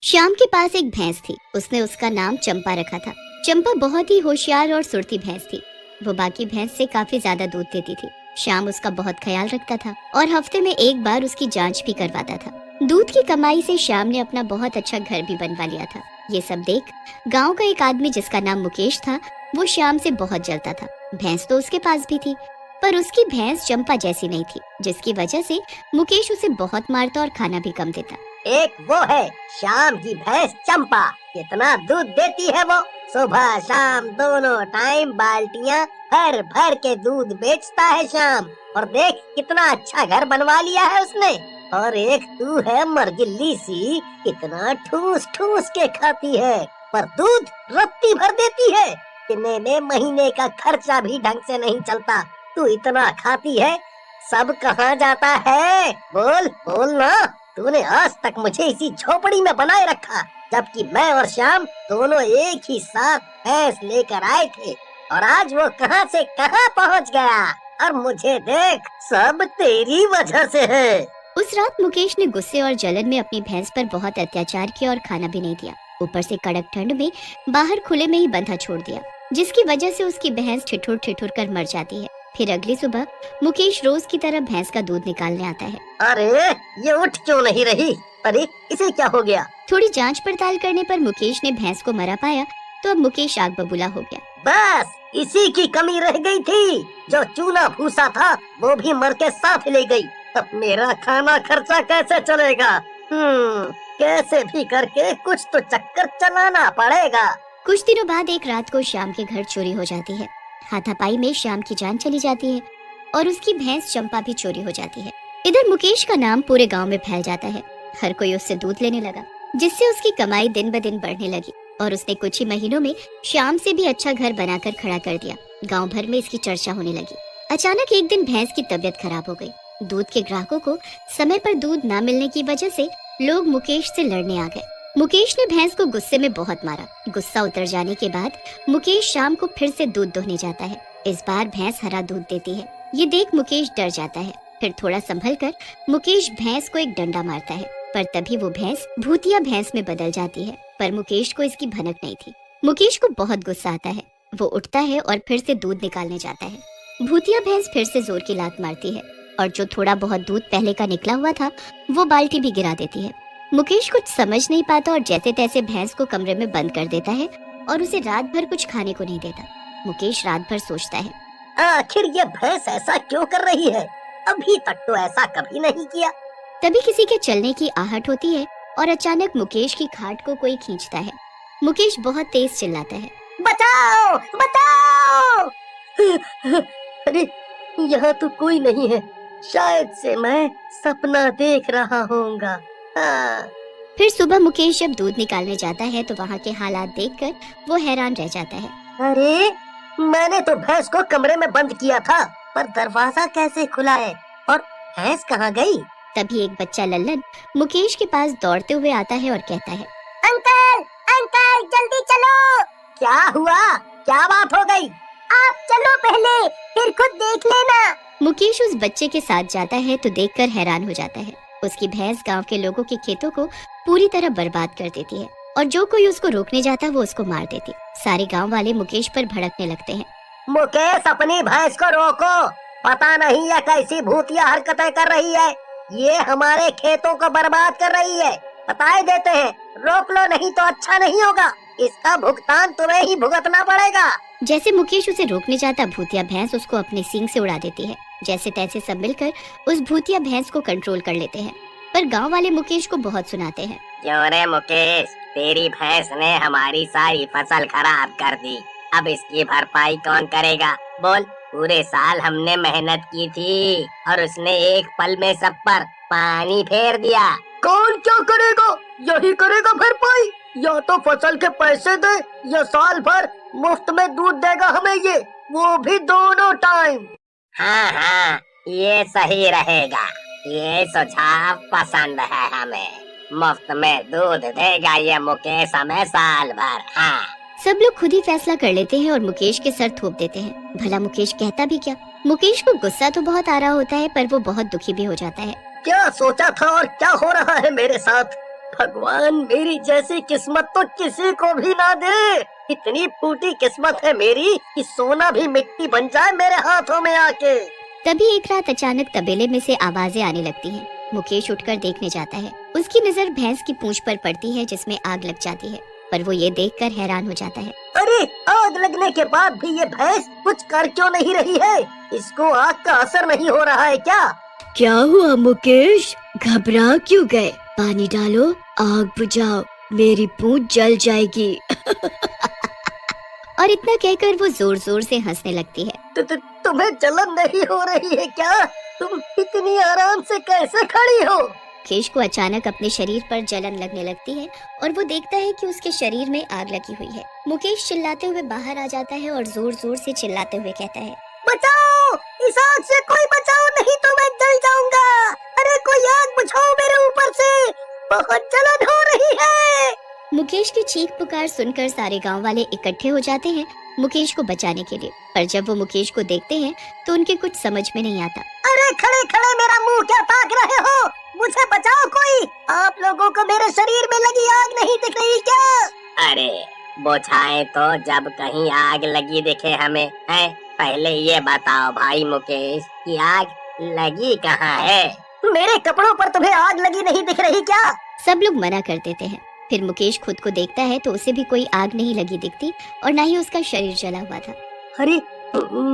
श्याम के पास एक भैंस थी। उसने उसका नाम चंपा रखा था। चंपा बहुत ही होशियार और सुरती भैंस थी। वो बाकी भैंस से काफी ज्यादा दूध देती थी। श्याम उसका बहुत ख्याल रखता था और हफ्ते में एक बार उसकी जांच भी करवाता था। दूध की कमाई से श्याम ने अपना बहुत अच्छा घर भी बनवा लिया था। ये सब देख गांव का एक आदमी जिसका नाम मुकेश था, वो श्याम से बहुत जलता था। भैंस तो उसके पास भी थी, पर उसकी भैंस चंपा जैसी नहीं थी, जिसकी वजह से मुकेश उसे बहुत मारता और खाना भी कम देता। एक वो है श्याम की भैंस चंपा, कितना दूध देती है वो। सुबह शाम दोनों टाइम बाल्टियां भर भर के दूध बेचता है श्याम। और देख कितना अच्छा घर बनवा लिया है उसने। और एक तू है मरगिल्ली सी, कितना ठूस ठूस के खाती है, पर दूध रत्ती भर देती है। इतने में महीने का खर्चा भी ढंग से नहीं चलता। तू इतना खाती है, सब कहाँ जाता है? बोल बोल ना। तूने आज तक मुझे इसी झोपड़ी में बनाए रखा, जबकि मैं और श्याम दोनों एक ही साथ भैंस लेकर आए थे। और आज वो कहां से कहां पहुंच गया। और मुझे देख, सब तेरी वजह से है। उस रात मुकेश ने गुस्से और जलन में अपनी भैंस पर बहुत अत्याचार किया और खाना भी नहीं दिया। ऊपर से कड़क ठंड में बाहर खुले में ही बंधा छोड़ दिया, जिसकी वजह से उसकी भैंस ठिठुर ठिठुर कर मर जाती है। फिर अगली सुबह मुकेश रोज की तरह भैंस का दूध निकालने आता है। अरे ये उठ क्यों नहीं रही? अरे इसे क्या हो गया? थोड़ी जांच पड़ताल करने पर मुकेश ने भैंस को मरा पाया, तो अब मुकेश आग बबूला हो गया। बस इसी की कमी रह गई थी। जो चूना भूसा था वो भी मर के साथ ले गई। अब मेरा खाना खर्चा कैसे चलेगा? कैसे भी करके कुछ तो चक्कर चलाना पड़ेगा। कुछ दिनों बाद एक रात को श्याम के घर चोरी हो जाती है। हाथापाई में श्याम की जान चली जाती है और उसकी भैंस चंपा भी चोरी हो जाती है। इधर मुकेश का नाम पूरे गांव में फैल जाता है। हर कोई उससे दूध लेने लगा, जिससे उसकी कमाई दिन ब दिन बढ़ने लगी और उसने कुछ ही महीनों में श्याम से भी अच्छा घर बनाकर खड़ा कर दिया। गांव भर में इसकी चर्चा होने लगी। अचानक एक दिन भैंस की तबीयत खराब हो गई। दूध के ग्राहकों को समय पर दूध न मिलने की वजह से लोग मुकेश से लड़ने आ गए। मुकेश ने भैंस को गुस्से में बहुत मारा। गुस्सा उतर जाने के बाद मुकेश शाम को फिर से दूध दोहने जाता है। इस बार भैंस हरा दूध देती है। ये देख मुकेश डर जाता है। फिर थोड़ा संभल कर मुकेश भैंस को एक डंडा मारता है, पर तभी वो भैंस भूतिया भैंस में बदल जाती है। पर मुकेश को इसकी भनक नहीं थी। मुकेश को बहुत गुस्सा आता है। वो उठता है और फिर से दूध निकालने जाता है। भूतिया भैंस फिर से जोर की लात मारती है और जो थोड़ा बहुत दूध पहले का निकला हुआ था वो बाल्टी भी गिरा देती है। मुकेश कुछ समझ नहीं पाता और जैसे तैसे भैंस को कमरे में बंद कर देता है और उसे रात भर कुछ खाने को नहीं देता। मुकेश रात भर सोचता है, आखिर ये भैंस ऐसा क्यों कर रही है? अभी तक तो ऐसा कभी नहीं किया। तभी किसी के चलने की आहट होती है और अचानक मुकेश की खाट को कोई खींचता है। मुकेश बहुत तेज चिल्लाता है, बचाओ बचाओ। अरे यहाँ तो कोई नहीं है। शायद से मैं सपना देख रहा होऊंगा। फिर सुबह मुकेश जब दूध निकालने जाता है तो वहाँ के हालात देखकर वो हैरान रह जाता है। अरे मैंने तो भैंस को कमरे में बंद किया था, पर दरवाजा कैसे खुला है? और भैंस कहाँ गई? तभी एक बच्चा लल्लन मुकेश के पास दौड़ते हुए आता है और कहता है, अंकल अंकल जल्दी चलो। क्या हुआ? क्या बात हो गई? आप चलो पहले, फिर खुद देख लेना। मुकेश उस बच्चे के साथ जाता है तो देखकर हैरान हो जाता है। उसकी भैंस गांव के लोगों के खेतों को पूरी तरह बर्बाद कर देती है और जो कोई उसको रोकने जाता वो उसको मार देती। सारे गांव वाले मुकेश पर भड़कने लगते हैं। मुकेश अपनी भैंस को रोको। पता नहीं ये कैसी भूतिया हरकतें कर रही है। ये हमारे खेतों को बर्बाद कर रही है। बताए देते हैं, रोक लो नहीं तो अच्छा नहीं होगा। इसका भुगतान तुम्हें ही भुगतना पड़ेगा। जैसे मुकेश उसे रोकने जाता, भूतिया भैंस उसको अपने सींग से उड़ा देती है। जैसे तैसे सब मिलकर उस भूतिया भैंस को कंट्रोल कर लेते हैं, पर गांव वाले मुकेश को बहुत सुनाते हैं। क्यों रे मुकेश, तेरी भैंस ने हमारी सारी फसल खराब कर दी। अब इसकी भरपाई कौन करेगा? बोल। पूरे साल हमने मेहनत की थी और उसने एक पल में सब पर पानी फेर दिया। कौन क्या करेगा? यही करेगा भरपाई। या तो फसल के पैसे दे या साल भर मुफ्त में दूध देगा हमें ये, वो भी दोनों टाइम। हाँ, ये सही रहेगा। ये सुझाव पसंद है हमें। मुफ्त में दूध देगा ये मुकेश हमें साल भर। हाँ। सब लोग खुद ही फैसला कर लेते हैं और मुकेश के सर थोप देते हैं। भला मुकेश कहता भी क्या? मुकेश को गुस्सा तो बहुत आ रहा होता है, पर वो बहुत दुखी भी हो जाता है। क्या सोचा था और क्या हो रहा है मेरे साथ? भगवान मेरी जैसी किस्मत तो किसी को भी ना दे। इतनी फूटी किस्मत है मेरी कि सोना भी मिट्टी बन जाए मेरे हाथों में आके। तभी एक रात अचानक तबेले में से आवाजें आने लगती हैं। मुकेश उठकर देखने जाता है। उसकी नजर भैंस की पूंछ पर पड़ती है जिसमें आग लग जाती है, पर वो ये देखकर हैरान हो जाता है। अरे आग लगने के बाद भी ये भैंस कुछ कर क्यों नहीं रही है? इसको आग का असर नहीं हो रहा है क्या? क्या हुआ मुकेश, घबरा क्यों गए? पानी डालो, आग बुझाओ, मेरी पूंछ जल जाएगी। और इतना कहकर वो जोर जोर से हंसने लगती है। तुम्हें जलन नहीं हो रही है क्या? तुम इतनी आराम से कैसे खड़ी हो? मुकेश को अचानक अपने शरीर पर जलन लगने लगती है और वो देखता है कि उसके शरीर में आग लगी हुई है। मुकेश चिल्लाते हुए बाहर आ जाता है और जोर जोर से चिल्लाते हुए कहता है, बचाओ, इस आग से कोई बचाओ, नहीं तो मैं जल जाऊंगा। अरे कोई आग बुझाओ मेरे ऊपर से, बहुत जलन हो रही है। मुकेश की चीख पुकार सुनकर सारे गांव वाले इकट्ठे हो जाते हैं मुकेश को बचाने के लिए। पर जब वो मुकेश को देखते हैं तो उनके कुछ समझ में नहीं आता। अरे खड़े खड़े मेरा मुंह क्या ताक रहे हो? मुझे बचाओ कोई। आप लोगों को मेरे शरीर में लगी आग नहीं दिख रही क्या? अरे बुझाए तो जब कहीं आग लगी दिखे हमें, है? पहले ये बताओ भाई मुकेश कि आग लगी कहाँ है? मेरे कपड़ों पर तुम्हें आग लगी नहीं दिख रही क्या? सब लोग मना कर देते हैं। फिर मुकेश खुद को देखता है तो उसे भी कोई आग नहीं लगी दिखती और न ही उसका शरीर जला हुआ था। अरे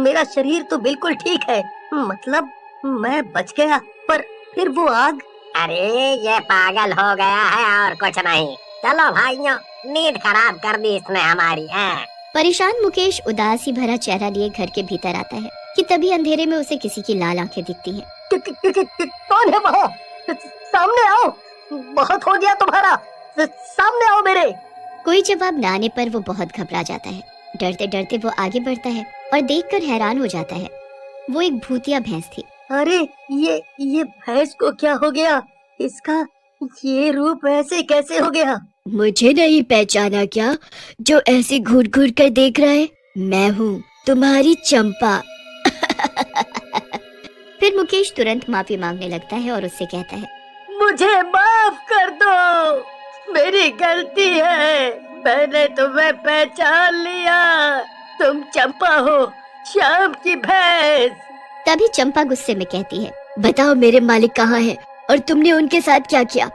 मेरा शरीर तो बिल्कुल ठीक है, मतलब मैं बच गया, पर फिर वो आग। अरे ये पागल हो गया है और कुछ नहीं। चलो भाइयों, नींद खराब कर दी इसने हमारी। परेशान मुकेश उदासी भरा चेहरा लिए घर के भीतर आता है कि तभी अंधेरे में उसे किसी की लाल आंखें दिखती हैं। कौन है वहाँ? सामने आओ, बहुत हो गया तुम्हारा, सामने आओ मेरे। कोई जवाब न आने पर वो बहुत घबरा जाता है। डरते डरते वो आगे बढ़ता है और देखकर हैरान हो जाता है। वो एक भूतिया भैंस थी। अरे ये भैंस को क्या हो गया? इसका ये रूप ऐसे कैसे हो गया? मुझे नहीं पहचाना क्या, जो ऐसे घूर घूर कर देख रहा है? मैं हूँ तुम्हारी चंपा। फिर मुकेश तुरंत माफी मांगने लगता है और उससे कहता है, मुझे माफ कर दो, मेरी गलती है, मैंने तुम्हें पहचान लिया, तुम चंपा हो, श्याम की भैंस। तभी चंपा गुस्से में कहती है, बताओ मेरे मालिक कहाँ हैं और तुमने उनके साथ क्या किया?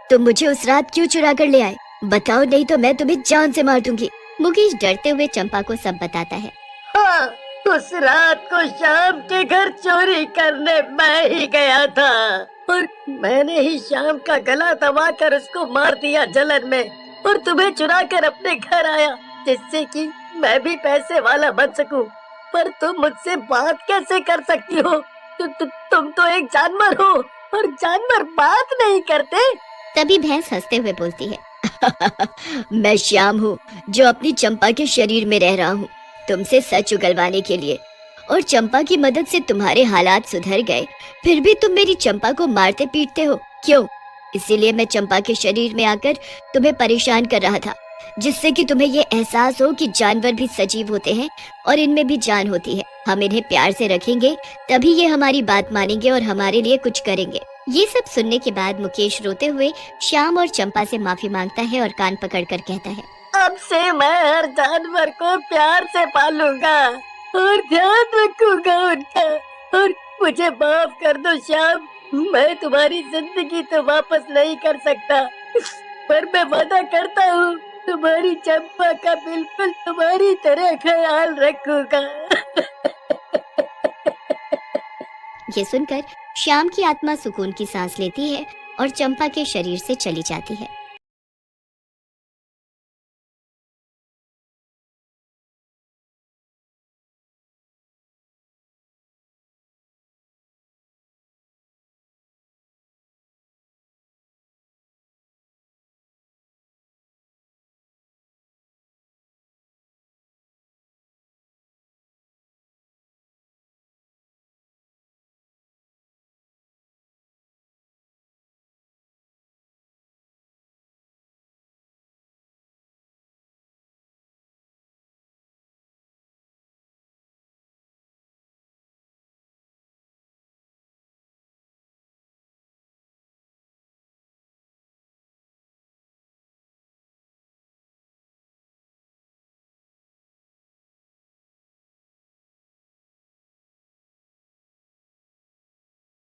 तुम मुझे उस रात क्यों चुरा कर ले आए? बताओ, नहीं तो मैं तुम्हें जान से मार दूंगी। मुकेश डरते हुए चंपा को सब बताता है। हाँ, उस रात को श्याम के घर चोरी करने मैं ही गया था और मैंने ही श्याम का गला दबाकर उसको मार दिया जलन में, और तुम्हें चुरा कर अपने घर आया जिससे कि मैं भी पैसे वाला बन सकूं। पर तुम मुझसे बात कैसे कर सकती हो? तुम तो एक जानवर हो और जानवर बात नहीं करते। तभी भैंस हंसते हुए बोलती है, मैं श्याम हूँ जो अपनी चंपा के शरीर में रह रहा हूँ तुमसे सच उगलवाने के लिए, और चंपा की मदद से तुम्हारे हालात सुधर गए, फिर भी तुम मेरी चंपा को मारते पीटते हो क्यों? इसीलिए मैं चंपा के शरीर में आकर तुम्हें परेशान कर रहा था, जिससे कि तुम्हें ये एहसास हो कि जानवर भी सजीव होते हैं और इनमें भी जान होती है। हम इन्हें प्यार से रखेंगे तभी ये हमारी बात मानेंगे और हमारे लिए कुछ करेंगे। ये सब सुनने के बाद मुकेश रोते हुए श्याम और चंपा से माफी मांगता है और कान पकड़कर कहता है, अब से मैं हर जानवर को प्यार से पालूंगा और ध्यान रखूंगा उनका, और मुझे माफ कर दो श्याम, मैं तुम्हारी जिंदगी तो वापस नहीं कर सकता, पर मैं वादा करता हूँ तुम्हारी चंपा का बिल्कुल तुम्हारी तरह ख्याल रखूंगा। ये सुनकर श्याम की आत्मा सुकून की सांस लेती है और चंपा के शरीर से चली जाती है।